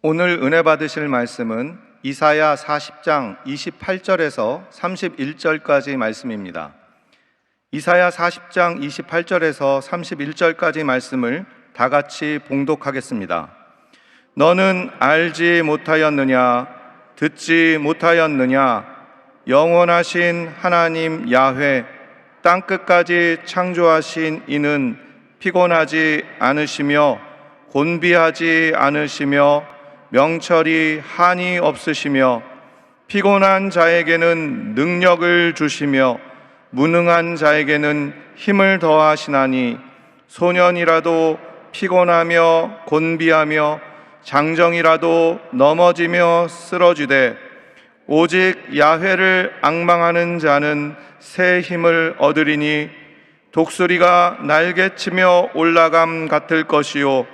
오늘 은혜 받으실 말씀은 이사야 40장 28절에서 31절까지 말씀입니다. 이사야 40장 28절에서 31절까지 말씀을 다 같이 봉독하겠습니다. 너는 알지 못하였느냐? 듣지 못하였느냐? 영원하신 하나님 야훼 땅끝까지 창조하신 이는 피곤하지 않으시며 곤비하지 않으시며 명철이 한이 없으시며 피곤한 자에게는 능력을 주시며 무능한 자에게는 힘을 더하시나니 소년이라도 피곤하며 곤비하며 장정이라도 넘어지며 쓰러지되 오직 야훼를 앙망하는 자는 새 힘을 얻으리니 독수리가 날개치며 올라감 같을 것이요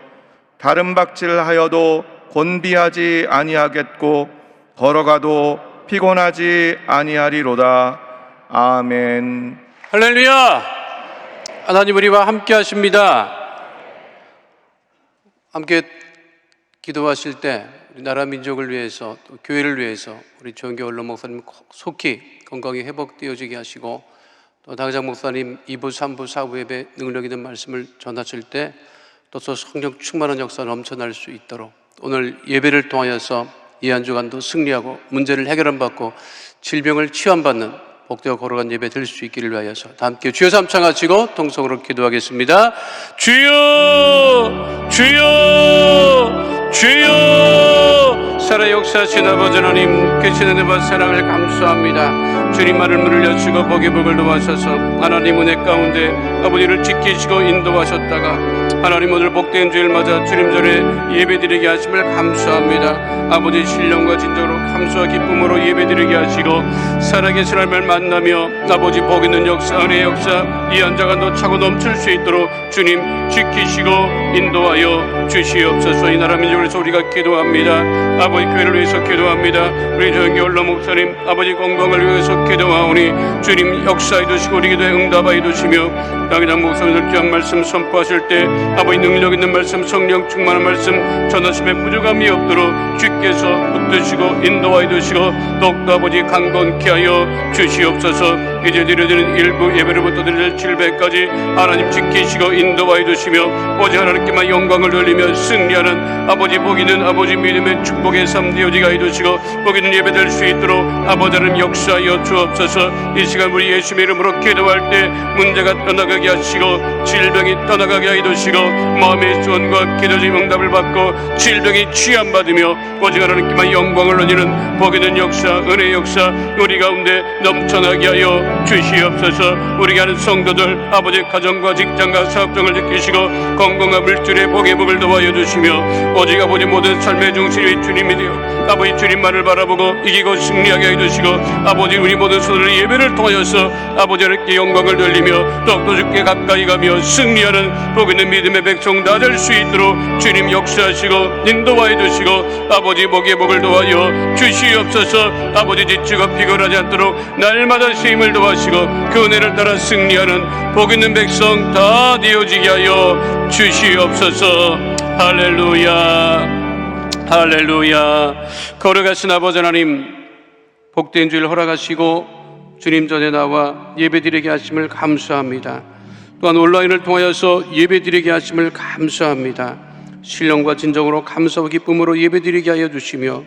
다른 박질하여도 곤비하지 아니하겠고 걸어가도 피곤하지 아니하리로다. 아멘. 할렐루야. 하나님 우리와 함께 하십니다. 함께 기도하실 때 우리 나라 민족을 위해서 또 교회를 위해서 우리 조영교 원로 목사님 속히 건강히 회복되어지게 하시고 또 당장 목사님 2부, 3부, 4부 예배 능력 있는 말씀을 전하실 때 또 성령 충만한 역사 넘쳐날 수 있도록 오늘 예배를 통하여서 이 한 주간도 승리하고 문제를 해결받고 질병을 치유받는 복되어 걸어간 예배 될 수 있기를 위하여서 다 함께 주여 삼창하시고 통성으로 기도하겠습니다. 주여 주여 주여 살아 역사하신 아버지 하나님 계신 은혜와 사랑을 감사합니다. 주님 말을 열시고 복의 복을 도와셔서 하나님 은혜 가운데 아버지를 지키시고 인도하셨다가 하나님 오늘 복된 주일 맞아 주님 전에 예배드리게 하심을 감사합니다. 아버지 신령과 진정으로 감사와 기쁨으로 예배드리게 하시고 살아계신 하나님을 만나며 아버지 복 있는 역사 은혜의 역사 이 한자간도 차고 넘칠 수 있도록 주님 지키시고 인도하여 주시옵소서. 이 나라 민족을 위해서 우리가 기도합니다. 아버지 교회를 위해서 기도합니다. 우리 조영교 원로 목사님 아버지 건강을 위해서 기도하오니 주님 역사해 주시고 우리 기도에 응답하여 주시며 당장 목사님들 귀한 말씀 선포하실 때 아버지 능력 있는 말씀 성령 충만한 말씀 전하심에 부족함이 없도록 주께서 붙드시고 인도하여 주시고 더욱더 아버지 강건케 하여 주시옵소서. 이제 드려지는 일부 예배로부터 드릴 700까지 하나님 지키시고 인도하여 주시며 오직 하나님께만 영광을 돌리며 승리하는 아버지 복 있는 아버지 믿음의 축복의 삶 되어지게 하여 주시고 복 있는 예배 될 수 있도록 아버지 하나님 역사하여 주옵소서. 이 시간 우리 예수의 이름으로 기도할 때 문제가 떠나가게 하시고 질병이 떠나가게 하여 주시고 마음의 소원과 기도의 응답을 받고 질병이 치유받으며 오직 하나님께만 영광을 올리는 복 있는 역사 은혜의 역사 우리 가운데 넘쳐나게 하여 주시옵소서. 우리가 하는 성도들 아버지 가정과 직장과 사업장을 지키시고 건강한 물질의 복의 복을 도와여 주시며 오직 아버지 모든 삶의 중심이 주님이 되어 아버지 주님만을 바라보고 이기고 승리하게 해주시고 아버지 우리 모든 소들의 예배를 통하여서 아버지 하나님께 영광을 돌리며 더욱더 주께 가까이 가며 승리하는 복 있는 믿음의 백성 다 될 수 있도록 주님 역사하시고 인도하여 주시고 아버지 복의 복을 도와여 주시옵소서. 아버지 지치고 피곤하지 않도록 날마다 힘을 도와시고 그 은혜를 따라 승리하는 복 있는 백성 다 되어지게 하여 주시옵소서. 할렐루야 할렐루야. 걸어가신 아버지 하나님 복된 주일 허락하시고 주님 전에 나와 예배드리게 하심을 감사합니다. 또한 온라인을 통하여서 예배드리게 하심을 감사합니다. 신령과 진정으로 감사와 기쁨으로 예배드리게 하여 주시며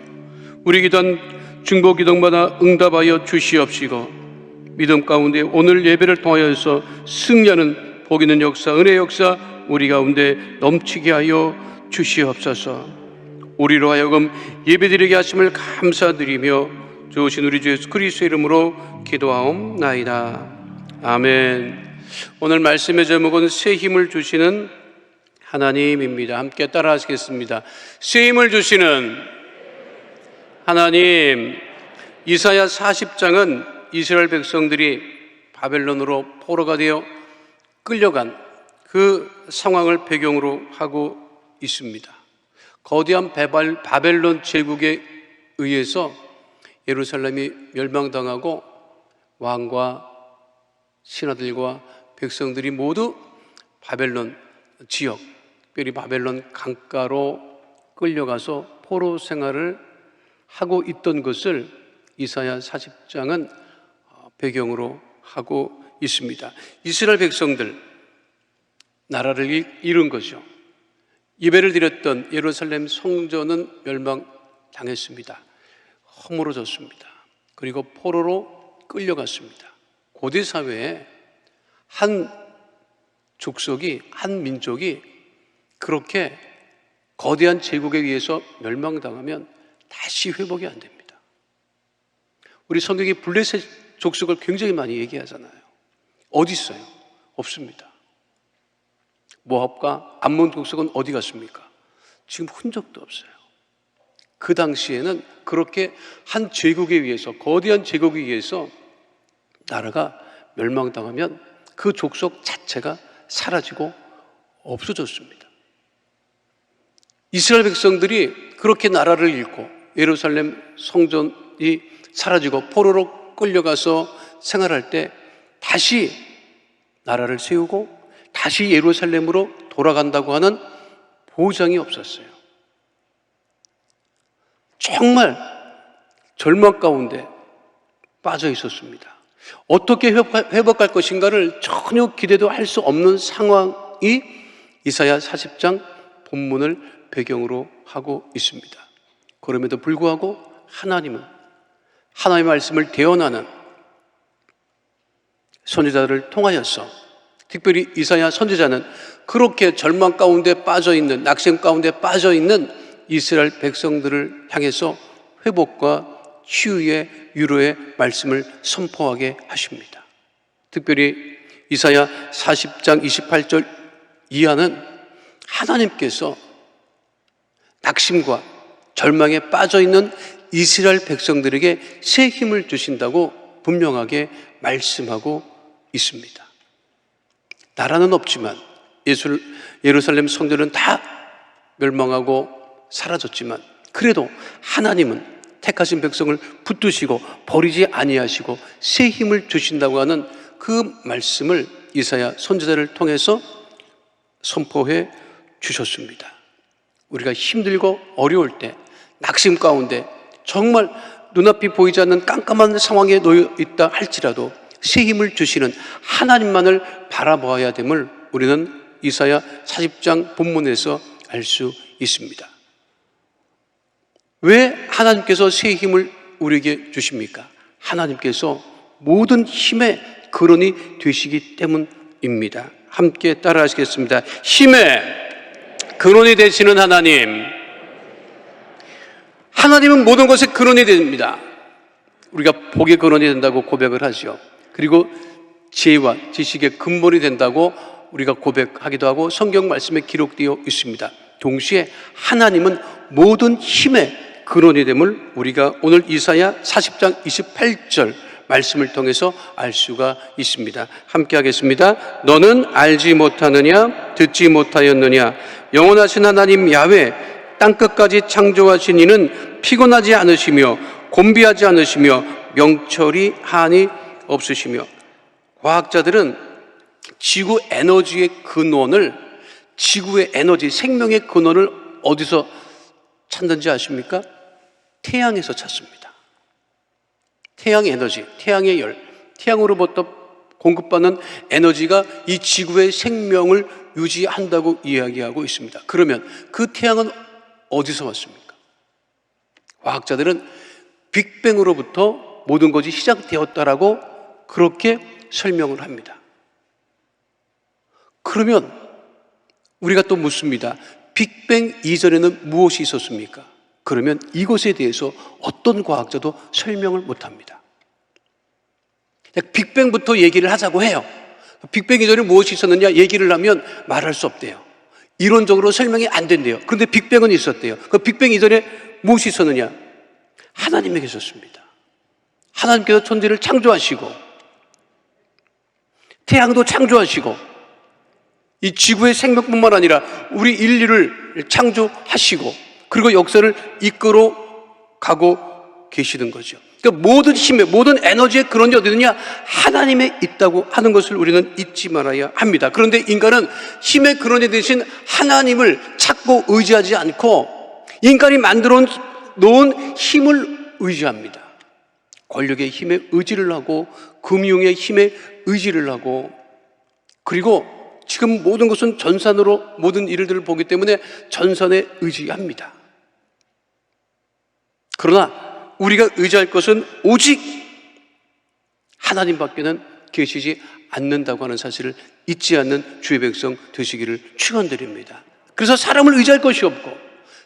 우리 기도한 중보 기도마다 응답하여 주시옵시고 믿음 가운데 오늘 예배를 통하여서 승리하는 복 있는 역사 은혜의 역사 우리 가운데 넘치게 하여 주시옵소서. 우리로 하여금 예배드리게 하심을 감사드리며 좋으신 우리 주 예수 그리스도의 이름으로 기도하옵나이다. 아멘. 오늘 말씀의 제목은 새 힘을 주시는 하나님입니다. 함께 따라 하시겠습니다. 새 힘을 주시는 하나님. 이사야 40장은 이스라엘 백성들이 바벨론으로 포로가 되어 끌려간 그 상황을 배경으로 하고 있습니다. 거대한 바벨론 제국에 의해서 예루살렘이 멸망당하고 왕과 신하들과 백성들이 모두 바벨론 지역, 특별히 바벨론 강가로 끌려가서 포로 생활을 하고 있던 것을 이사야 40장은 배경으로 하고 있습니다. 이스라엘 백성들, 나라를 잃은 거죠. 예배를 드렸던 예루살렘 성전은 멸망당했습니다. 허물어졌습니다. 그리고 포로로 끌려갔습니다. 고대 사회에 한 족속이, 한 민족이 그렇게 거대한 제국에 의해서 멸망당하면 다시 회복이 안 됩니다. 우리 성경이 블레셋 족속을 굉장히 많이 얘기하잖아요. 어디 있어요? 없습니다. 모압과 암몬 족속은 어디 갔습니까? 지금 흔적도 없어요. 그 당시에는 그렇게 한 제국에 의해서, 거대한 제국에 의해서 나라가 멸망당하면 그 족속 자체가 사라지고 없어졌습니다. 이스라엘 백성들이 그렇게 나라를 잃고 예루살렘 성전이 사라지고 포로로 끌려가서 생활할 때 다시 나라를 세우고 다시 예루살렘으로 돌아간다고 하는 보장이 없었어요. 정말 절망 가운데 빠져 있었습니다. 어떻게 회복할 것인가를 전혀 기대도 할 수 없는 상황이 이사야 40장 본문을 배경으로 하고 있습니다. 그럼에도 불구하고 하나님은 하나님의 말씀을 대언하는 선지자들을 통하여서, 특별히 이사야 선지자는 그렇게 절망 가운데 빠져있는, 낙심 가운데 빠져있는 이스라엘 백성들을 향해서 회복과 치유의 위로의 말씀을 선포하게 하십니다. 특별히 이사야 40장 28절 이하는 하나님께서 낙심과 절망에 빠져있는 이스라엘 백성들에게 새 힘을 주신다고 분명하게 말씀하고 있습니다. 나라는 없지만, 예루살렘 성전은 다 멸망하고 사라졌지만, 그래도 하나님은 택하신 백성을 붙드시고 버리지 아니하시고 새 힘을 주신다고 하는 그 말씀을 이사야 선지자를 통해서 선포해 주셨습니다. 우리가 힘들고 어려울 때, 낙심 가운데 정말 눈앞이 보이지 않는 깜깜한 상황에 놓여 있다 할지라도 새 힘을 주시는 하나님만을 바라보아야 됨을 우리는 이사야 40장 본문에서 알 수 있습니다. 왜 하나님께서 새 힘을 우리에게 주십니까? 하나님께서 모든 힘의 근원이 되시기 때문입니다. 함께 따라 하시겠습니다. 힘의 근원이 되시는 하나님. 하나님은 모든 것의 근원이 됩니다. 우리가 복의 근원이 된다고 고백을 하죠. 그리고 지혜와 지식의 근본이 된다고 우리가 고백하기도 하고 성경 말씀에 기록되어 있습니다. 동시에 하나님은 모든 힘의 근원이 됨을 우리가 오늘 이사야 40장 28절 말씀을 통해서 알 수가 있습니다. 함께 하겠습니다. 너는 알지 못하느냐? 듣지 못하였느냐? 영원하신 하나님 야훼 땅끝까지 창조하신 이는 피곤하지 않으시며 곤비하지 않으시며 명철이 한이 없으시며. 과학자들은 지구 에너지의 근원을, 지구의 에너지, 생명의 근원을 어디서 찾는지 아십니까? 태양에서 찾습니다. 태양의 에너지, 태양의 열, 태양으로부터 공급받는 에너지가 이 지구의 생명을 유지한다고 이야기하고 있습니다. 그러면 그 태양은 어디서 왔습니까? 과학자들은 빅뱅으로부터 모든 것이 시작되었다라고 그렇게 설명을 합니다. 그러면 우리가 또 묻습니다. 빅뱅 이전에는 무엇이 있었습니까? 그러면 이것에 대해서 어떤 과학자도 설명을 못합니다. 빅뱅부터 얘기를 하자고 해요. 빅뱅 이전에 무엇이 있었느냐 얘기를 하면 말할 수 없대요. 이론적으로 설명이 안 된대요. 그런데 빅뱅은 있었대요. 그 빅뱅 이전에 무엇이 있었느냐? 하나님이 계셨습니다. 하나님께서 천지를 창조하시고 태양도 창조하시고 이 지구의 생명뿐만 아니라 우리 인류를 창조하시고 그리고 역사를 이끌어 가고 계시는 거죠. 그러니까 모든 힘의, 모든 에너지의 근원이 어디 있느냐? 하나님에 있다고 하는 것을 우리는 잊지 말아야 합니다. 그런데 인간은 힘의 근원이 되신 하나님을 찾고 의지하지 않고 인간이 만들어 놓은 힘을 의지합니다. 권력의 힘에 의지를 하고 금융의 힘에 의지를 하고, 그리고 지금 모든 것은 전산으로 모든 일들을 보기 때문에 전산에 의지합니다. 그러나 우리가 의지할 것은 오직 하나님밖에는 계시지 않는다고 하는 사실을 잊지 않는 주의 백성 되시기를 축원드립니다. 그래서 사람을 의지할 것이 없고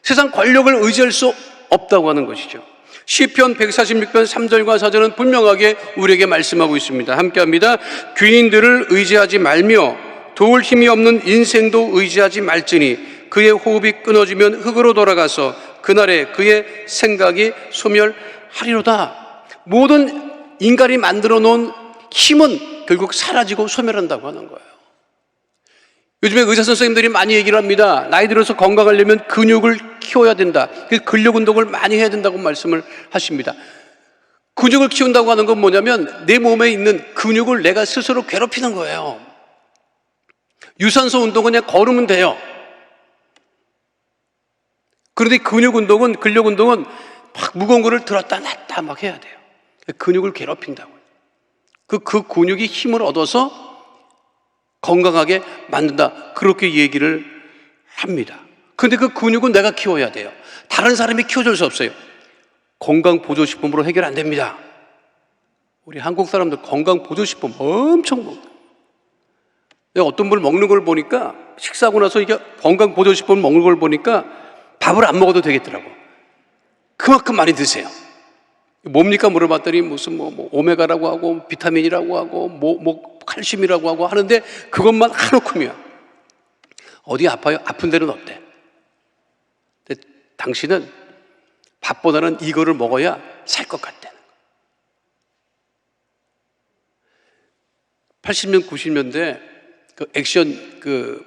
세상 권력을 의지할 수 없다고 하는 것이죠. 시편 146편 3절과 4절은 분명하게 우리에게 말씀하고 있습니다. 함께합니다. 귀인들을 의지하지 말며 도울 힘이 없는 인생도 의지하지 말지니 그의 호흡이 끊어지면 흙으로 돌아가서 그날에 그의 생각이 소멸하리로다. 모든 인간이 만들어 놓은 힘은 결국 사라지고 소멸한다고 하는 거예요. 요즘에 의사 선생님들이 많이 얘기를 합니다. 나이 들어서 건강하려면 근육을 키워야 된다. 그래서 근력 운동을 많이 해야 된다고 말씀을 하십니다. 근육을 키운다고 하는 건 뭐냐면 내 몸에 있는 근육을 내가 스스로 괴롭히는 거예요. 유산소 운동은 그냥 걸으면 돼요. 그런데 근력 운동은, 근력 운동은 막 무거운 거를 들었다 놨다 막 해야 돼요. 근육을 괴롭힌다고요. 그 근육이 힘을 얻어서 건강하게 만든다. 그렇게 얘기를 합니다. 그런데 그 근육은 내가 키워야 돼요. 다른 사람이 키워줄 수 없어요. 건강보조식품으로 해결 안 됩니다. 우리 한국 사람들 건강보조식품 엄청 먹어요. 내가 어떤 분을 먹는 걸 보니까, 식사하고 나서 이게 건강보조식품을 먹는 걸 보니까 밥을 안 먹어도 되겠더라고. 그만큼 많이 드세요. 뭡니까 물어봤더니 무슨 뭐 오메가라고 하고 비타민이라고 하고 뭐 칼슘이라고 하고 하는데 그것만 한우큼이야. 어디 아파요? 아픈 데는 없대. 근데 당신은 밥보다는 이거를 먹어야 살 것 같대. 80년 90년대 그 액션 그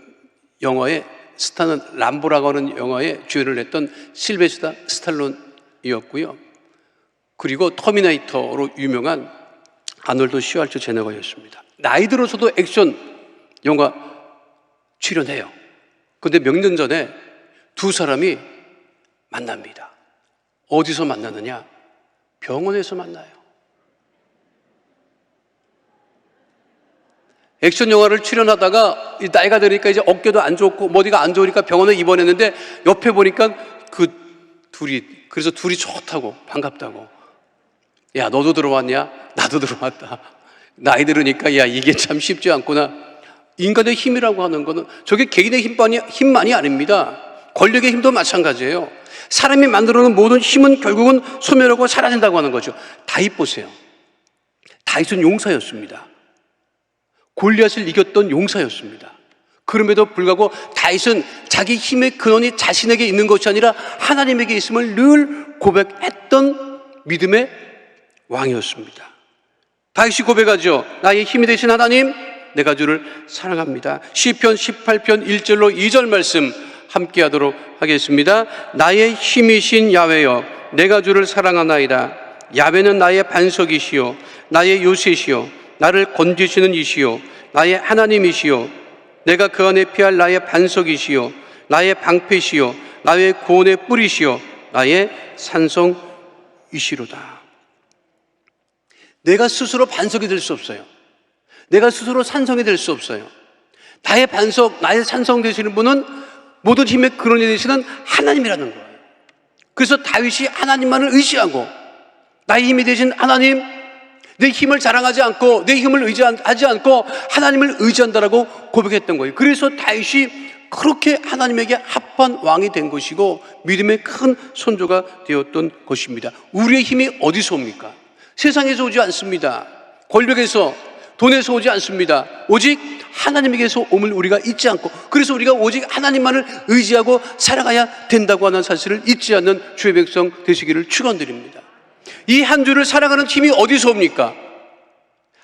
영화의 스타는 람보라고 하는 영화에 주연을 했던 실베스타 스탈론이었고요. 그리고 터미네이터로 유명한 아놀드 슈왈츠제네거였습니다. 나이 들어서도 액션 영화 출연해요. 그런데 몇 년 전에 두 사람이 만납니다. 어디서 만나느냐? 병원에서 만나요. 액션 영화를 출연하다가 나이가 들으니까 이제 어깨도 안 좋고 머리가 안 좋으니까 병원에 입원했는데 옆에 보니까 그 둘이, 그래서 둘이 좋다고 반갑다고, 야 너도 들어왔냐? 나도 들어왔다. 나이 들으니까 야 이게 참 쉽지 않구나. 인간의 힘이라고 하는 거는 저게 개인의 힘만이 아닙니다. 권력의 힘도 마찬가지예요. 사람이 만들어놓은 모든 힘은 결국은 소멸하고 사라진다고 하는 거죠. 다윗 보세요. 다윗은 용사였습니다. 골리앗을 이겼던 용사였습니다. 그럼에도 불구하고 다윗은 자기 힘의 근원이 자신에게 있는 것이 아니라 하나님에게 있음을 늘 고백했던 믿음의 왕이었습니다. 다윗이 고백하죠. 나의 힘이 되신 하나님, 내가 주를 사랑합니다. 시편 18편 1절로 2절 말씀 함께 하도록 하겠습니다. 나의 힘이신 야훼여, 내가 주를 사랑하나이다. 야훼는 나의 반석이시요 나의 요새시요 나를 건지시는 이시요 나의 하나님이시요 내가 그 안에 피할 나의 반석이시요 나의 방패시요 나의 구원의 뿌리시요 나의 산성이시로다. 내가 스스로 반석이 될 수 없어요. 내가 스스로 산성이 될 수 없어요. 나의 반석, 나의 산성 되시는 분은 모든 힘의 근원이 되시는 하나님이라는 거예요. 그래서 다윗이 하나님만을 의지하고 나의 힘이 되신 하나님, 내 힘을 자랑하지 않고 내 힘을 의지하지 않고 하나님을 의지한다라고 고백했던 거예요. 그래서 다윗이 그렇게 하나님에게 합한 왕이 된 것이고 믿음의 큰 선조가 되었던 것입니다. 우리의 힘이 어디서 옵니까? 세상에서 오지 않습니다. 권력에서, 돈에서 오지 않습니다. 오직 하나님에게서 옴을 우리가 잊지 않고, 그래서 우리가 오직 하나님만을 의지하고 살아가야 된다고 하는 사실을 잊지 않는 주의 백성 되시기를 축원드립니다. 이 한 주를 살아가는 힘이 어디서 옵니까?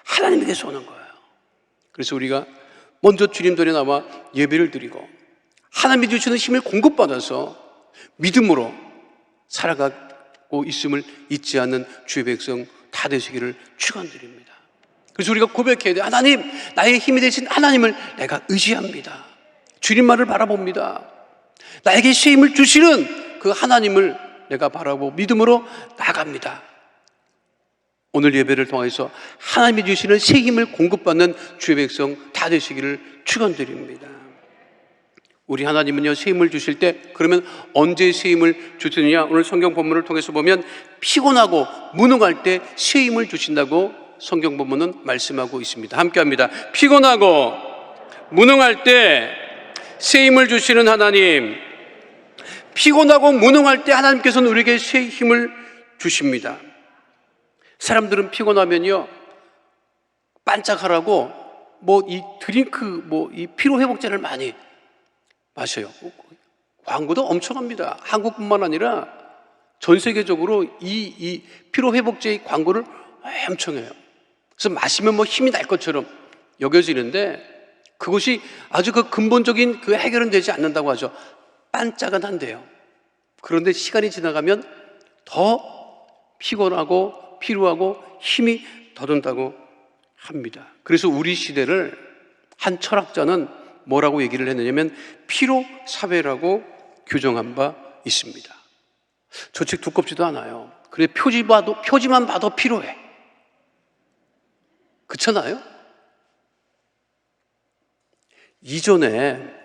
하나님에게서 오는 거예요. 그래서 우리가 먼저 주님 전에 나와 예배를 드리고 하나님이 주시는 힘을 공급받아서 믿음으로 살아가고 있음을 잊지 않는 주의 백성 다 되시기를 축원드립니다. 그래서 우리가 고백해야 돼요. 하나님, 나의 힘이 되신 하나님을 내가 의지합니다. 주님 말을 바라봅니다. 나에게 새 힘을 주시는 그 하나님을 내가 바라보고 믿음으로 나갑니다. 오늘 예배를 통해서 하나님이 주시는 새 힘을 공급받는 주의 백성 다 되시기를 축원드립니다. 우리 하나님은요, 새 힘을 주실 때, 그러면 언제 새 힘을 주시느냐? 오늘 성경 본문을 통해서 보면 피곤하고 무능할 때 새 힘을 주신다고 성경 본문은 말씀하고 있습니다. 함께 합니다. 피곤하고 무능할 때 새 힘을 주시는 하나님. 피곤하고 무능할 때 하나님께서는 우리에게 새 힘을 주십니다. 사람들은 피곤하면요, 반짝하라고 이 드링크, 이 피로회복제를 많이 마셔요. 광고도 엄청 합니다. 한국뿐만 아니라 전 세계적으로 이 피로회복제의 광고를 엄청 해요. 그래서 마시면 힘이 날 것처럼 여겨지는데, 그것이 아주 근본적인 해결은 되지 않는다고 하죠. 반짝은 한데요. 그런데 시간이 지나가면 더 피곤하고 피로하고 힘이 더 든다고 합니다. 그래서 우리 시대를 한 철학자는 뭐라고 얘기를 했느냐면 피로사회라고 규정한 바 있습니다. 저 책 두껍지도 않아요. 그래 표지만 봐도 피로해. 그렇잖아요? 이전에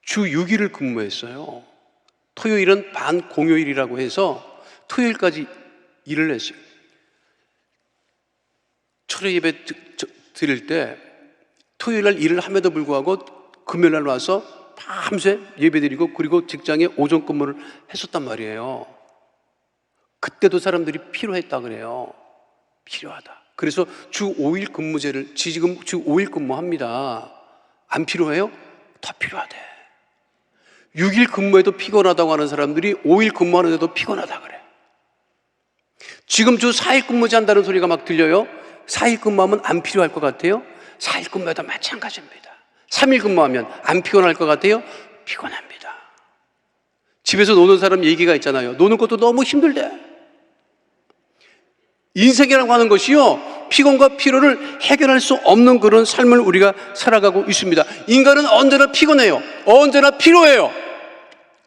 주 6일을 근무했어요. 토요일은 반공휴일이라고 해서 토요일까지 일을 했어요. 철회 예배 드릴 때 토요일 날 일을 함에도 불구하고 금요일 날 와서 밤새 예배 드리고, 그리고 직장에 오전 근무를 했었단 말이에요. 그때도 사람들이 피로했다 그래요. 필요하다. 그래서 주 5일 근무제를 지금 주 5일 근무합니다. 안 필요해요? 더 필요하대. 6일 근무해도 피곤하다고 하는 사람들이 5일 근무하는데도 피곤하다 그래. 지금 주 4일 근무제 한다는 소리가 막 들려요. 4일 근무하면 안 필요할 것 같아요? 4일 근무해도 마찬가지입니다. 3일 근무하면 안 피곤할 것 같아요? 피곤합니다. 집에서 노는 사람 얘기가 있잖아요. 노는 것도 너무 힘들대. 인생이라고 하는 것이요, 피곤과 피로를 해결할 수 없는 그런 삶을 우리가 살아가고 있습니다. 인간은 언제나 피곤해요. 언제나 피로해요.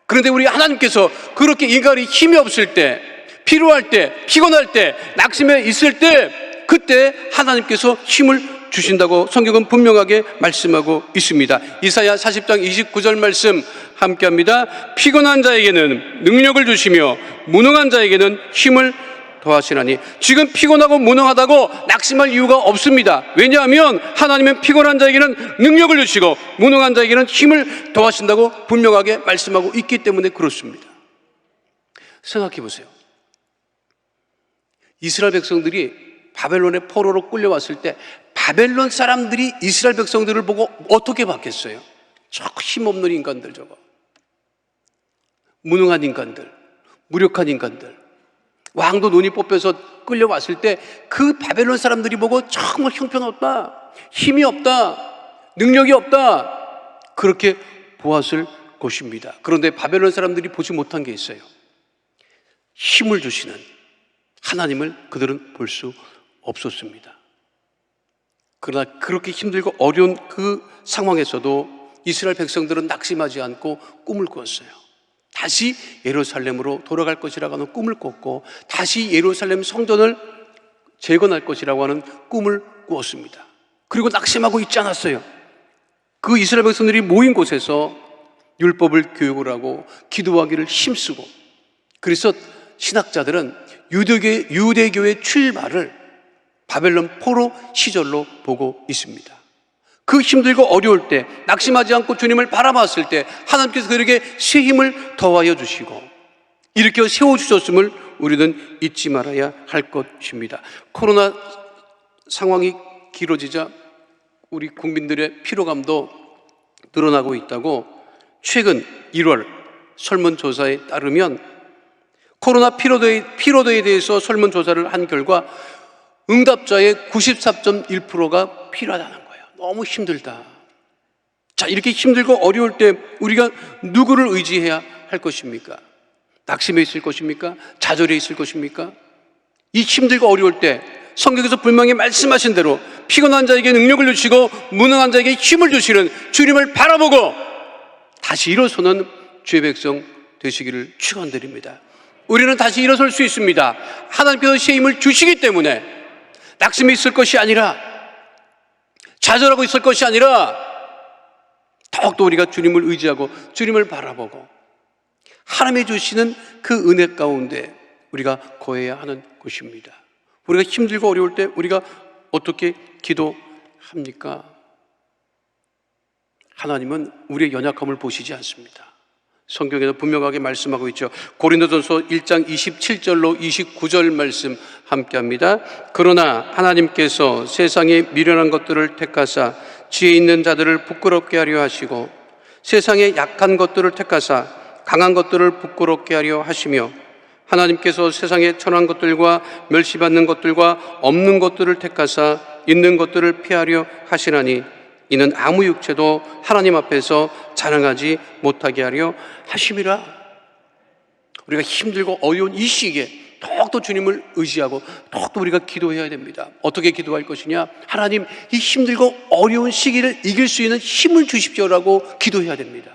그런데 우리 하나님께서 그렇게 인간이 힘이 없을 때, 피로할 때, 피곤할 때, 낙심해 있을 때, 그때 하나님께서 힘을 주신다고 성경은 분명하게 말씀하고 있습니다. 이사야 40장 29절 말씀 함께합니다. 피곤한 자에게는 능력을 주시며 무능한 자에게는 힘을 더하시나니. 지금 피곤하고 무능하다고 낙심할 이유가 없습니다. 왜냐하면 하나님은 피곤한 자에게는 능력을 주시고 무능한 자에게는 힘을 더하신다고 분명하게 말씀하고 있기 때문에 그렇습니다. 생각해 보세요. 이스라엘 백성들이 바벨론의 포로로 끌려왔을 때 바벨론 사람들이 이스라엘 백성들을 보고 어떻게 봤겠어요? 저 힘없는 인간들, 저거 무능한 인간들, 무력한 인간들, 왕도 눈이 뽑혀서 끌려왔을 때 그 바벨론 사람들이 보고 정말 형편없다, 힘이 없다, 능력이 없다, 그렇게 보았을 것입니다. 그런데 바벨론 사람들이 보지 못한 게 있어요. 힘을 주시는 하나님을 그들은 볼 수 없었습니다. 그러나 그렇게 힘들고 어려운 그 상황에서도 이스라엘 백성들은 낙심하지 않고 꿈을 꾸었어요. 다시 예루살렘으로 돌아갈 것이라고 하는 꿈을 꿨고, 다시 예루살렘 성전을 재건할 것이라고 하는 꿈을 꾸었습니다. 그리고 낙심하고 있지 않았어요. 그 이스라엘 백성들이 모인 곳에서 율법을 교육을 하고 기도하기를 힘쓰고, 그래서 신학자들은 유대교의 출발을 바벨론 포로 시절로 보고 있습니다. 그 힘들고 어려울 때, 낙심하지 않고 주님을 바라봤을 때 하나님께서 그에게 새 힘을 더하여 주시고 이렇게 세워주셨음을 우리는 잊지 말아야 할 것입니다. 코로나 상황이 길어지자 우리 국민들의 피로감도 늘어나고 있다고 최근 1월 설문조사에 따르면 코로나 피로도에 대해서 설문조사를 한 결과 응답자의 94.1%가 필요하다는 거예요. 너무 힘들다. 자, 이렇게 힘들고 어려울 때 우리가 누구를 의지해야 할 것입니까? 낙심해 있을 것입니까? 좌절해 있을 것입니까? 이 힘들고 어려울 때 성경에서 분명히 말씀하신 대로 피곤한 자에게 능력을 주시고 무능한 자에게 힘을 주시는 주님을 바라보고 다시 일어서는 주의 백성 되시기를 축원드립니다. 우리는 다시 일어설 수 있습니다. 하나님께서 새 힘을 주시기 때문에 낙심이 있을 것이 아니라, 좌절하고 있을 것이 아니라, 더욱더 우리가 주님을 의지하고 주님을 바라보고 하나님이 주시는 그 은혜 가운데 우리가 거해야 하는 것입니다. 우리가 힘들고 어려울 때 우리가 어떻게 기도합니까? 하나님은 우리의 연약함을 보시지 않습니다. 성경에서 분명하게 말씀하고 있죠. 고린도전서 1장 27절로 29절 말씀 함께합니다. 그러나 하나님께서 세상에 미련한 것들을 택하사 지혜 있는 자들을 부끄럽게 하려 하시고, 세상에 약한 것들을 택하사 강한 것들을 부끄럽게 하려 하시며, 하나님께서 세상에 천한 것들과 멸시받는 것들과 없는 것들을 택하사 있는 것들을 피하려 하시나니, 이는 아무 육체도 하나님 앞에서 자랑하지 못하게 하려 하심이라. 우리가 힘들고 어려운 이 시기에 더욱더 주님을 의지하고 더욱더 우리가 기도해야 됩니다. 어떻게 기도할 것이냐? 하나님, 이 힘들고 어려운 시기를 이길 수 있는 힘을 주십시오라고 기도해야 됩니다.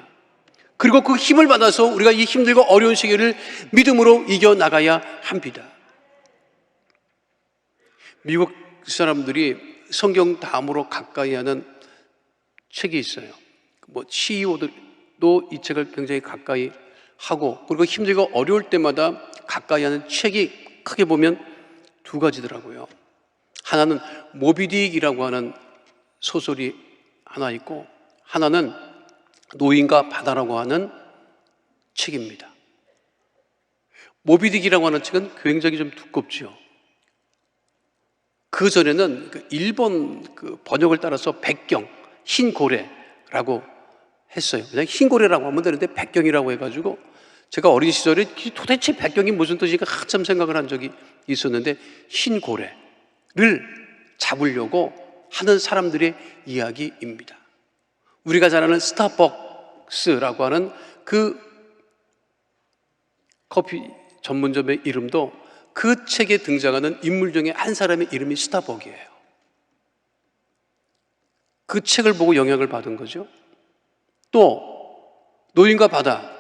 그리고 그 힘을 받아서 우리가 이 힘들고 어려운 시기를 믿음으로 이겨나가야 합니다. 미국 사람들이 성경 다음으로 가까이 하는 책이 있어요. CEO들도 이 책을 굉장히 가까이 하고, 그리고 힘들고 어려울 때마다 가까이 하는 책이 크게 보면 두 가지더라고요. 하나는 모비딕이라고 하는 소설이 하나 있고, 하나는 노인과 바다라고 하는 책입니다. 모비딕이라고 하는 책은 굉장히 좀 두껍죠. 그 전에는 일본 번역을 따라서 백경, 흰 고래라고 했어요. 그냥 흰 고래라고 하면 되는데 백경이라고 해가지고, 제가 어린 시절에 도대체 백경이 무슨 뜻인가 한참 생각을 한 적이 있었는데, 흰 고래를 잡으려고 하는 사람들의 이야기입니다. 우리가 잘 아는 스타벅스라고 하는 그 커피 전문점의 이름도 그 책에 등장하는 인물 중에 한 사람의 이름이 스타벅이에요. 그 책을 보고 영향을 받은 거죠. 또 노인과 바다,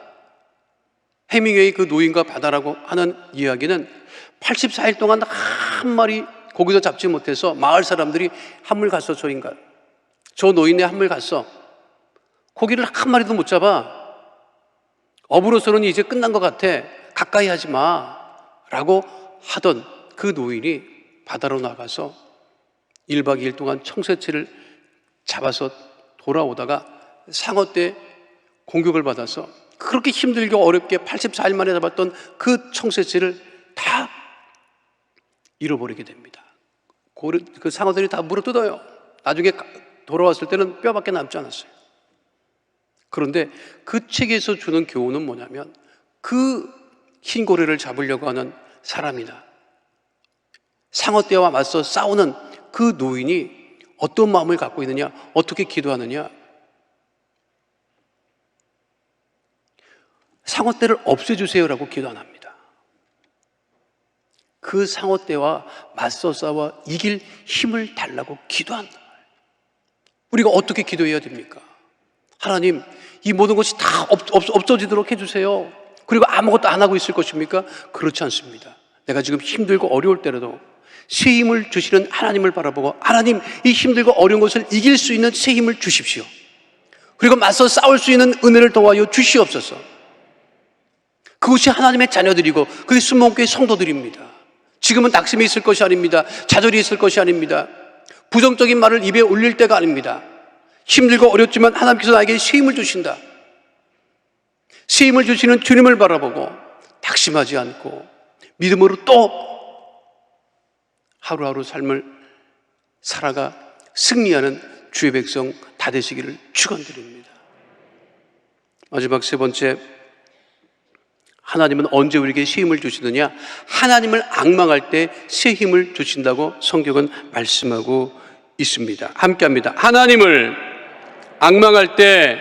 해밍웨이 그 노인과 바다라고 하는 이야기는 84일 동안 한 마리 고기도 잡지 못해서 마을 사람들이 한물 갔어, 저 노인네 한물 갔어. 고기를 한 마리도 못 잡아. 업으로서는 이제 끝난 것 같아. 가까이 하지 마. 라고 하던 그 노인이 바다로 나가서 1박 2일 동안 청새치를 잡아서 돌아오다가 상어떼 공격을 받아서 그렇게 힘들게 어렵게 84일 만에 잡았던 그 청새치를 다 잃어버리게 됩니다. 그 상어들이 다 물어뜯어요. 나중에 돌아왔을 때는 뼈밖에 남지 않았어요. 그런데 그 책에서 주는 교훈은 뭐냐면, 그 흰고래를 잡으려고 하는 사람이나 상어떼와 맞서 싸우는 그 노인이 어떤 마음을 갖고 있느냐, 어떻게 기도하느냐. 상어떼를 없애주세요라고 기도 안 합니다. 그 상어떼와 맞서 싸워 이길 힘을 달라고 기도한다. 우리가 어떻게 기도해야 됩니까? 하나님, 이 모든 것이 다 없어지도록 해주세요. 그리고 아무것도 안 하고 있을 것입니까? 그렇지 않습니다. 내가 지금 힘들고 어려울 때라도 새 힘을 주시는 하나님을 바라보고, 하나님, 이 힘들고 어려운 것을 이길 수 있는 새 힘을 주십시오. 그리고 맞서 싸울 수 있는 은혜를 도와여 주시옵소서. 그것이 하나님의 자녀들이고 그게 순복음교회 성도들입니다. 지금은 낙심이 있을 것이 아닙니다. 좌절이 있을 것이 아닙니다. 부정적인 말을 입에 올릴 때가 아닙니다. 힘들고 어렵지만 하나님께서 나에게 새 힘을 주신다. 새 힘을 주시는 주님을 바라보고 낙심하지 않고 믿음으로 또 하루하루 삶을 살아가 승리하는 주의 백성 다 되시기를 축원드립니다. 마지막 세 번째, 하나님은 언제 우리에게 새 힘을 주시느냐? 하나님을 앙망할 때 새 힘을 주신다고 성경은 말씀하고 있습니다. 함께합니다. 하나님을 앙망할 때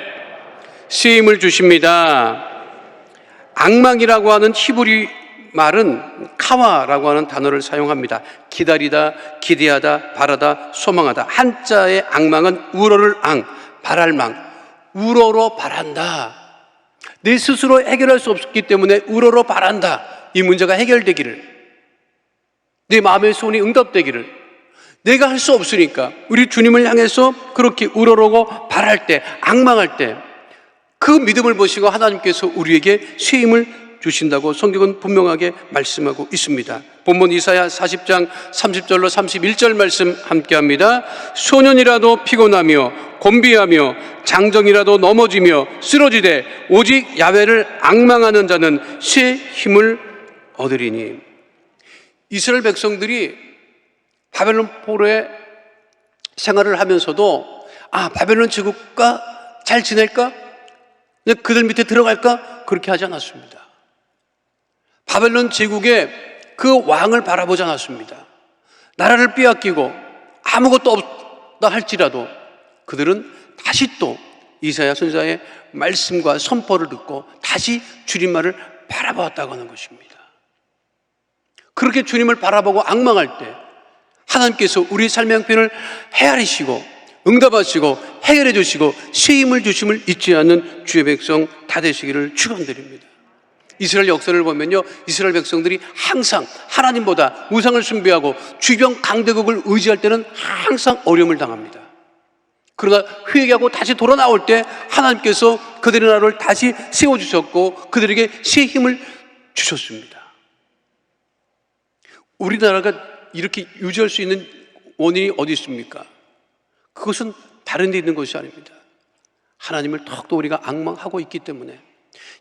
새 힘을 주십니다. 앙망이라고 하는 히브리 말은 카와라고 하는 단어를 사용합니다. 기다리다, 기대하다, 바라다, 소망하다. 한자의 앙망은 우러를 앙, 바랄망, 우러러 바란다. 내 스스로 해결할 수 없기 때문에 우러러 바란다. 이 문제가 해결되기를, 내 마음의 소원이 응답되기를. 내가 할 수 없으니까 우리 주님을 향해서 그렇게 우러러고 바랄 때, 악망할 때 그 믿음을 보시고 하나님께서 우리에게 새 힘을 주신다고 성경은 분명하게 말씀하고 있습니다. 본문 이사야 40장 30절로 31절 말씀 함께합니다. 소년이라도 피곤하며 곤비하며 장정이라도 넘어지며 쓰러지되 오직 야훼를 악망하는 자는 새 힘을 얻으리니. 이스라엘 백성들이 바벨론 포로에 생활을 하면서도 바벨론 제국과 잘 지낼까? 그들 밑에 들어갈까? 그렇게 하지 않았습니다. 바벨론 제국의 그 왕을 바라보지 않았습니다. 나라를 빼앗기고 아무것도 없다 할지라도 그들은 다시 또 이사야 선지자의 말씀과 선포를 듣고 다시 주님만을 바라보았다고 하는 것입니다. 그렇게 주님을 바라보고 악망할 때 하나님께서 우리 삶의 형편을 헤아리시고 응답하시고 해결해 주시고 새 힘을 주심을 잊지 않는 주의 백성 다 되시기를 축원드립니다. 이스라엘 역사를 보면요, 이스라엘 백성들이 항상 하나님보다 우상을 숭배하고 주변 강대국을 의지할 때는 항상 어려움을 당합니다. 그러나 회개하고 다시 돌아 나올 때 하나님께서 그들의 나라를 다시 세워주셨고 그들에게 새 힘을 주셨습니다. 우리나라가 이렇게 유지할 수 있는 원인이 어디 있습니까? 그것은 다른 데 있는 것이 아닙니다. 하나님을 더욱더 우리가 악망하고 있기 때문에,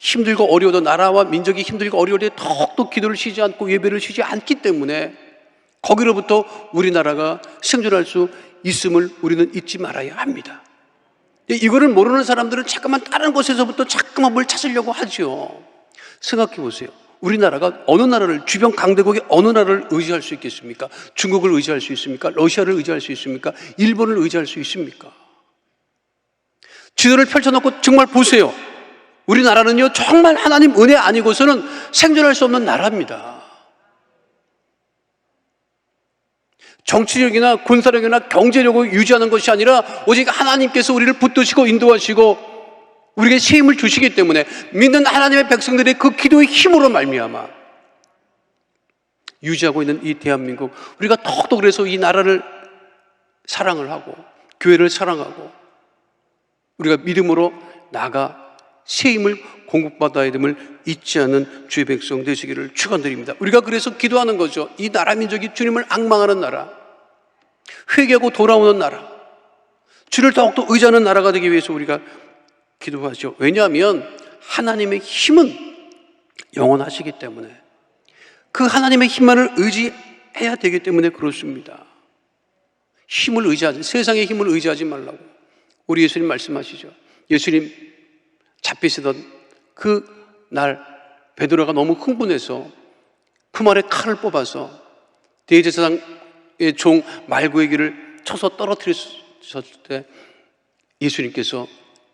힘들고 어려워도, 나라와 민족이 힘들고 어려울 때 더욱더 기도를 쉬지 않고 예배를 쉬지 않기 때문에 거기로부터 우리나라가 생존할 수 있음을 우리는 잊지 말아야 합니다. 이거를 모르는 사람들은 자꾸만 다른 곳에서부터 자꾸만 뭘 찾으려고 하죠. 생각해 보세요. 우리나라가 어느 나라를, 주변 강대국의 어느 나라를 의지할 수 있겠습니까? 중국을 의지할 수 있습니까? 러시아를 의지할 수 있습니까? 일본을 의지할 수 있습니까? 지도를 펼쳐놓고 정말 보세요. 우리나라는요, 정말 하나님 은혜 아니고서는 생존할 수 없는 나라입니다. 정치력이나 군사력이나 경제력을 유지하는 것이 아니라 오직 하나님께서 우리를 붙드시고 인도하시고 우리에게 새 힘을 주시기 때문에 믿는 하나님의 백성들의 그 기도의 힘으로 말미암아 유지하고 있는 이 대한민국, 우리가 더욱더 그래서 이 나라를 사랑을 하고 교회를 사랑하고 우리가 믿음으로 나아가 새 힘을 공급받아야 됨을 잊지 않는 주의 백성 되시기를 축원드립니다. 우리가 그래서 기도하는 거죠. 이 나라 민족이 주님을 악망하는 나라, 회개하고 돌아오는 나라, 주를 더욱더 의지하는 나라가 되기 위해서 우리가 기도하죠. 왜냐하면 하나님의 힘은 영원하시기 때문에, 그 하나님의 힘만을 의지해야 되기 때문에 그렇습니다. 힘을 의지하지, 세상의 힘을 의지하지 말라고 우리 예수님 말씀하시죠. 예수님 잡히시던 그 날 베드로가 너무 흥분해서 품안에 칼을 뽑아서 대제사장의 종 말구에게를 쳐서 떨어뜨렸을 때 예수님께서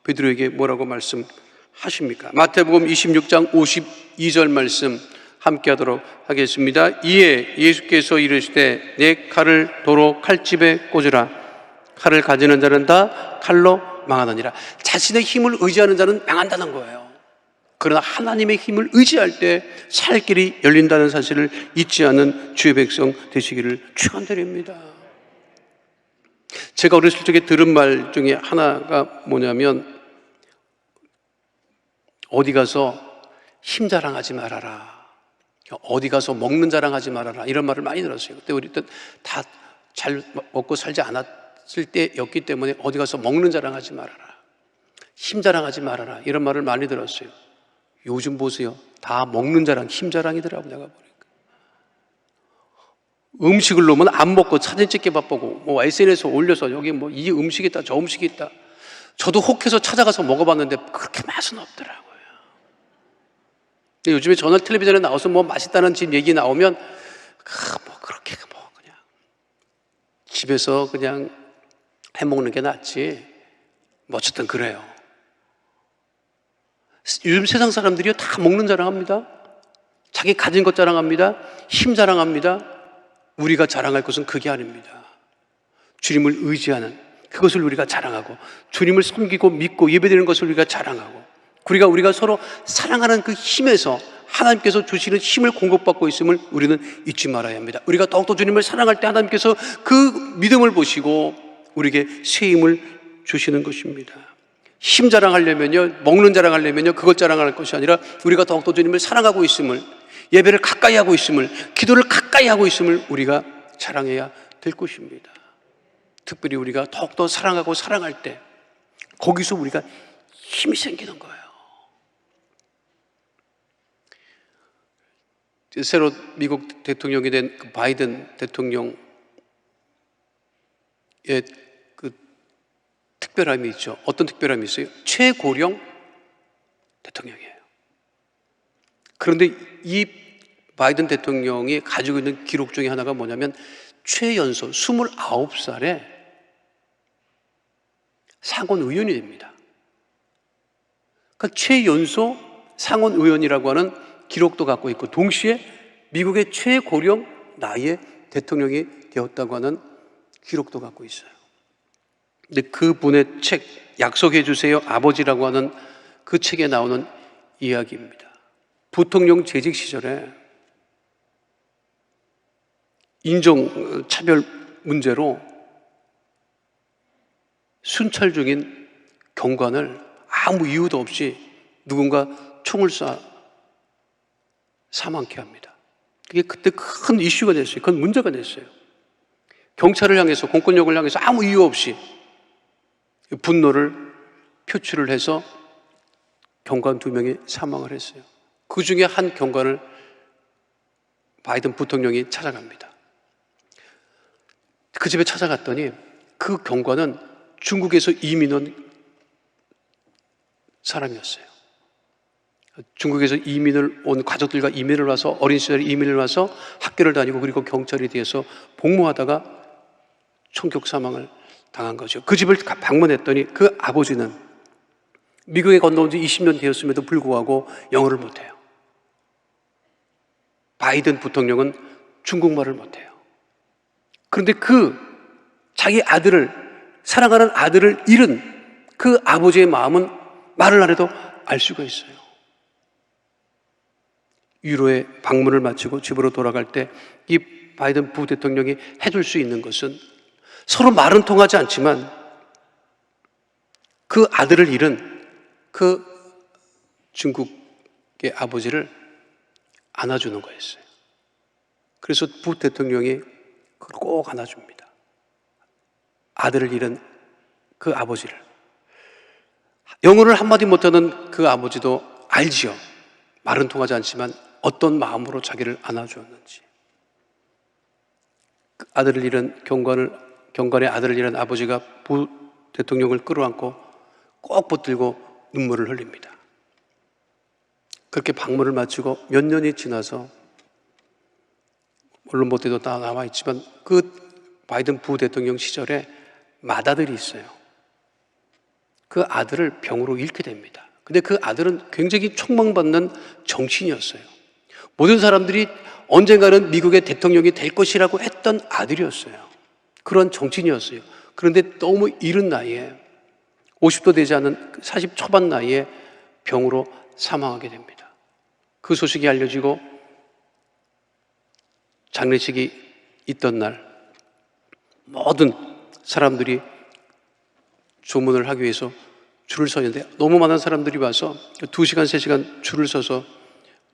베드로에게 뭐라고 말씀하십니까? 마태복음 26장 52절 말씀 함께 하도록 하겠습니다. 이에 예수께서 이르시되 내 칼을 도로 칼집에 꽂으라. 칼을 가지는 자는 다 칼로 망하느니라. 자신의 힘을 의지하는 자는 망한다는 거예요. 그러나 하나님의 힘을 의지할 때 살 길이 열린다는 사실을 잊지 않는 주의 백성 되시기를 축원드립니다. 제가 어렸을 적에 들은 말 중에 하나가 뭐냐면, 어디 가서 힘 자랑하지 말아라, 어디 가서 먹는 자랑하지 말아라, 이런 말을 많이 들었어요. 그때 우리 때 다 잘 먹고 살지 않았을 때였기 때문에 어디 가서 먹는 자랑하지 말아라, 힘 자랑하지 말아라, 이런 말을 많이 들었어요. 요즘 보세요. 다 먹는 자랑, 힘 자랑이더라고요. 내가 보니까 음식을 놓으면 안 먹고 사진 찍기 바쁘고 뭐 SNS에 올려서 여기 뭐 이 음식이 있다 저 음식이 있다. 저도 혹해서 찾아가서 먹어봤는데 그렇게 맛은 없더라고요. 요즘에 전화 텔레비전에 나와서 뭐 맛있다는 집 얘기 나오면 뭐 그렇게 뭐 그냥 집에서 그냥 해먹는 게 낫지 뭐 어쨌든 그래요. 요즘 세상 사람들이요 다 먹는 자랑합니다. 자기 가진 것 자랑합니다. 힘 자랑합니다. 우리가 자랑할 것은 그게 아닙니다. 주님을 의지하는 그것을 우리가 자랑하고, 주님을 섬기고 믿고 예배드리는 것을 우리가 자랑하고, 우리가 서로 사랑하는 그 힘에서 하나님께서 주시는 힘을 공급받고 있음을 우리는 잊지 말아야 합니다. 우리가 더욱더 주님을 사랑할 때 하나님께서 그 믿음을 보시고 우리에게 새 힘을 주시는 것입니다. 힘 자랑하려면요, 먹는 자랑하려면요, 그것 자랑할 것이 아니라 우리가 더욱더 주님을 사랑하고 있음을, 예배를 가까이 하고 있음을, 기도를 가까이 하고 있음을 우리가 자랑해야 될 것입니다. 특별히 우리가 더욱더 사랑하고 사랑할 때 거기서 우리가 힘이 생기는 거예요. 새로 미국 대통령이 된 그 바이든 대통령의 그 특별함이 있죠. 어떤 특별함이 있어요? 최고령 대통령이에요. 그런데 이 바이든 대통령이 가지고 있는 기록 중에 하나가 뭐냐면 최연소 29살에 상원 의원이 됩니다. 그러니까 최연소 상원 의원이라고 하는 기록도 갖고 있고 동시에 미국의 최고령 나이의 대통령이 되었다고 하는 기록도 갖고 있어요. 근데 그분의 책 약속해 주세요 아버지라고 하는 그 책에 나오는 이야기입니다. 부통령 재직 시절에 인종차별 문제로 순찰 중인 경관을 아무 이유도 없이 누군가 총을 쏴 사망케 합니다. 그게 그때 큰 이슈가 됐어요. 그건 문제가 됐어요. 경찰을 향해서, 공권력을 향해서 아무 이유 없이 분노를 표출을 해서 경관 2명이 사망을 했어요. 그 중에 한 경관을 바이든 부통령이 찾아갑니다. 그 집에 찾아갔더니 그 경관은 중국에서 이민 온 사람이었어요. 중국에서 이민을 온 가족들과 이민을 와서 어린 시절에 이민을 와서 학교를 다니고 그리고 경찰에 대해서 복무하다가 총격 사망을 당한 거죠. 그 집을 방문했더니 그 아버지는 미국에 건너온 지 20년 되었음에도 불구하고 영어를 못해요. 바이든 부통령은 중국말을 못해요. 그런데 그 자기 아들을, 사랑하는 아들을 잃은 그 아버지의 마음은 말을 안 해도 알 수가 있어요. 유로의 방문을 마치고 집으로 돌아갈 때 이 바이든 부대통령이 해줄 수 있는 것은 서로 말은 통하지 않지만 그 아들을 잃은 그 중국의 아버지를 안아주는 거였어요. 그래서 부대통령이 그걸 꼭 안아줍니다. 아들을 잃은 그 아버지를. 영어를 한마디 못하는 그 아버지도 알지요. 말은 통하지 않지만 어떤 마음으로 자기를 안아주었는지. 그 아들을 잃은 경관의 아들을 잃은 아버지가 부 대통령을 끌어안고 꼭 붙들고 눈물을 흘립니다. 그렇게 방문을 마치고 몇 년이 지나서 물론 못해도 다 남아 있지만 그 바이든 부대통령 시절에 맏아들이 있어요. 그 아들을 병으로 잃게 됩니다. 근데 그 아들은 굉장히 촉망받는 정치인이었어요. 모든 사람들이 언젠가는 미국의 대통령이 될 것이라고 했던 아들이었어요. 그런 정치인이었어요. 그런데 너무 이른 나이에 50도 되지 않은 40 초반 나이에 병으로 사망하게 됩니다. 그 소식이 알려지고 장례식이 있던 날 모든 사람들이 조문을 하기 위해서 줄을 서 있는데 너무 많은 사람들이 와서 2시간, 3시간 줄을 서서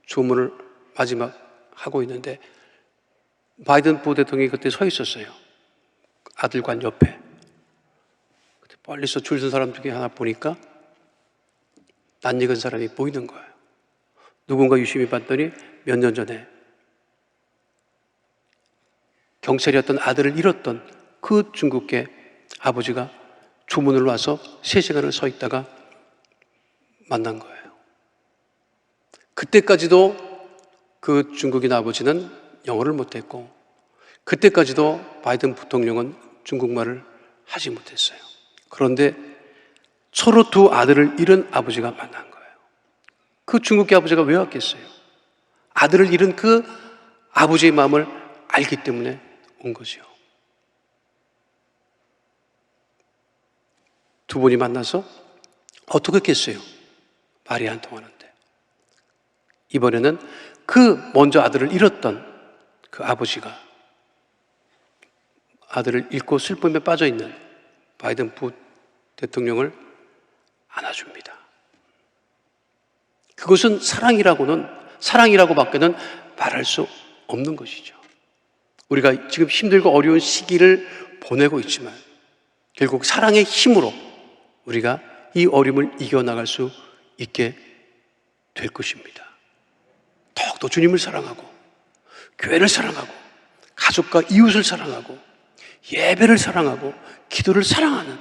조문을 마지막 하고 있는데 바이든 부대통령이 그때 서 있었어요. 아들관 옆에. 멀리서 줄 선 사람 중에 하나 보니까 낯익은 사람이 보이는 거예요. 누군가 유심히 봤더니 몇 년 전에 경찰이었던 아들을 잃었던 그 중국계 아버지가 조문을 와서 3시간을 서 있다가 만난 거예요. 그때까지도 그 중국인 아버지는 영어를 못했고 그때까지도 바이든 부통령은 중국말을 하지 못했어요. 그런데 서로 두 아들을 잃은 아버지가 만난 거예요. 그 중국계 아버지가 왜 왔겠어요? 아들을 잃은 그 아버지의 마음을 알기 때문에 온 거죠. 두 분이 만나서 어떻게 했겠어요? 말이 안 통하는데 이번에는 그 먼저 아들을 잃었던 그 아버지가 아들을 잃고 슬픔에 빠져있는 바이든 부 대통령을 안아줍니다. 그것은 사랑이라고밖에는 말할 수 없는 것이죠. 우리가 지금 힘들고 어려운 시기를 보내고 있지만 결국 사랑의 힘으로 우리가 이 어려움을 이겨나갈 수 있게 될 것입니다. 더욱더 주님을 사랑하고 교회를 사랑하고 가족과 이웃을 사랑하고 예배를 사랑하고 기도를 사랑하는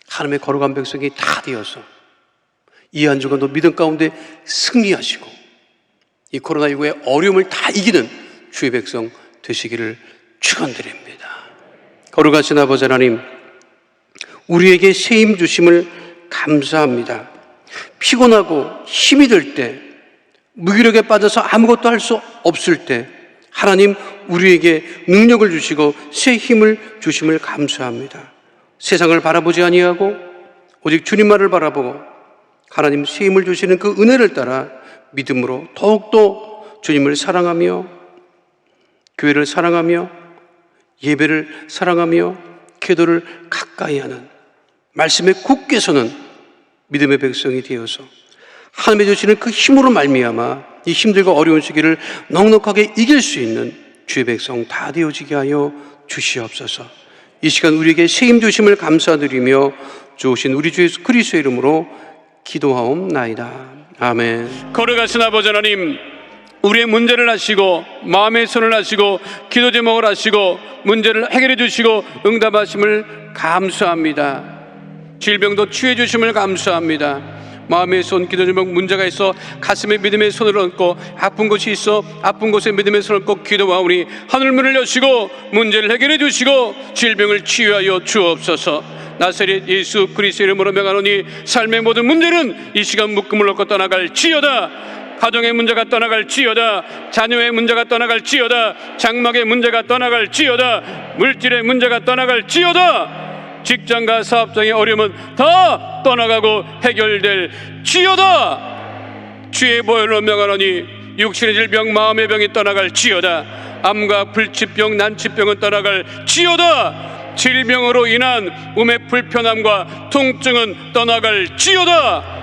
하나님의 거룩한 백성이 다 되어서 이 한 주간도 믿음 가운데 승리하시고 이 코로나19의 어려움을 다 이기는 주의 백성 되시기를 축원드립니다. 거룩하신 아버지 하나님, 우리에게 새 힘 주심을 감사합니다. 피곤하고 힘이 들 때, 무기력에 빠져서 아무것도 할 수 없을 때 하나님 우리에게 능력을 주시고 새 힘을 주심을 감사합니다. 세상을 바라보지 아니하고 오직 주님만을 바라보고 하나님 새 힘을 주시는 그 은혜를 따라 믿음으로 더욱더 주님을 사랑하며 교회를 사랑하며 예배를 사랑하며 기도를 가까이 하는 말씀에 굳게 서는 믿음의 백성이 되어서 하나님이 주시는 그 힘으로 말미암아 이 힘들고 어려운 시기를 넉넉하게 이길 수 있는 주의 백성 다 되어지게 하여 주시옵소서. 이 시간 우리에게 새 힘 주심을 감사드리며 주오신 우리 주 예수 그리스도의 이름으로 기도하옵나이다. 아멘. 거룩하신 아버지 하나님, 우리의 문제를 아시고 마음의 손을 아시고 기도 제목을 아시고 문제를 해결해 주시고 응답하심을 감사합니다. 질병도 치유해 주심을 감사합니다. 마음의 손, 기도 제목 문제가 있어 가슴에 믿음의 손을 얹고 아픈 곳이 있어 아픈 곳에 믿음의 손을 얹고 기도하오니 하늘문을 여시고 문제를 해결해 주시고 질병을 치유하여 주옵소서. 나사렛 예수 그리스도의 이름으로 명하노니 삶의 모든 문제는 이 시간 묶음을 놓고 떠나갈지어다. 가정의 문제가 떠나갈지어다. 자녀의 문제가 떠나갈지어다. 장막의 문제가 떠나갈지어다. 물질의 문제가 떠나갈지어다. 직장과 사업장의 어려움은 다 떠나가고 해결될지어다. 주의 보혈로 명하노니 육신의 질병 마음의 병이 떠나갈지어다. 암과 불치병 난치병은 떠나갈지어다. 질병으로 인한 몸의 불편함과 통증은 떠나갈지어다.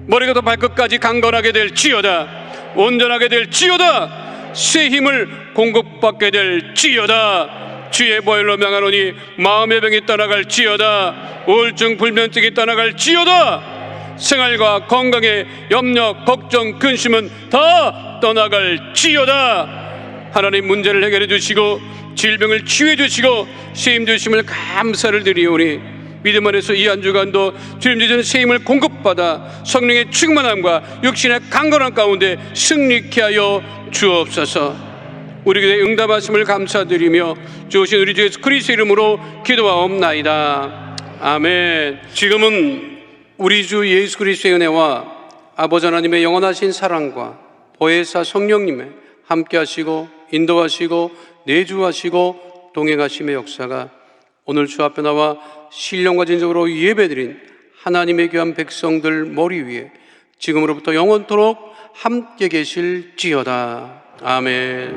머리부터 발끝까지 강건하게 될지어다. 온전하게 될지어다. 새 힘을 공급받게 될지어다. 주의 보혈로 명하노니 마음의 병이 떠나갈지어다. 우울증 불면증이 떠나갈지어다. 생활과 건강의 염려 걱정 근심은 다 떠나갈지어다. 하나님 문제를 해결해 주시고 질병을 치유해 주시고 새 힘 주심을 감사를 드리오니 믿음 안에서 이 한 주간도 주님 주시는 새 힘을 공급받아 성령의 충만함과 육신의 강건함 가운데 승리케 하여 주옵소서. 우리 교회 응답하심을 감사드리며 주오신 우리 주 예수 그리스도 이름으로 기도하옵나이다. 아멘. 지금은 우리 주 예수 그리스도의 은혜와 아버지 하나님의 영원하신 사랑과 보혜사 성령님의 함께하시고 인도하시고 내주하시고 동행하심의 역사가 오늘 주 앞에 나와 신령과 진정으로 예배드린 하나님의 귀한 백성들 머리 위에 지금으로부터 영원토록 함께 계실지어다. 아멘.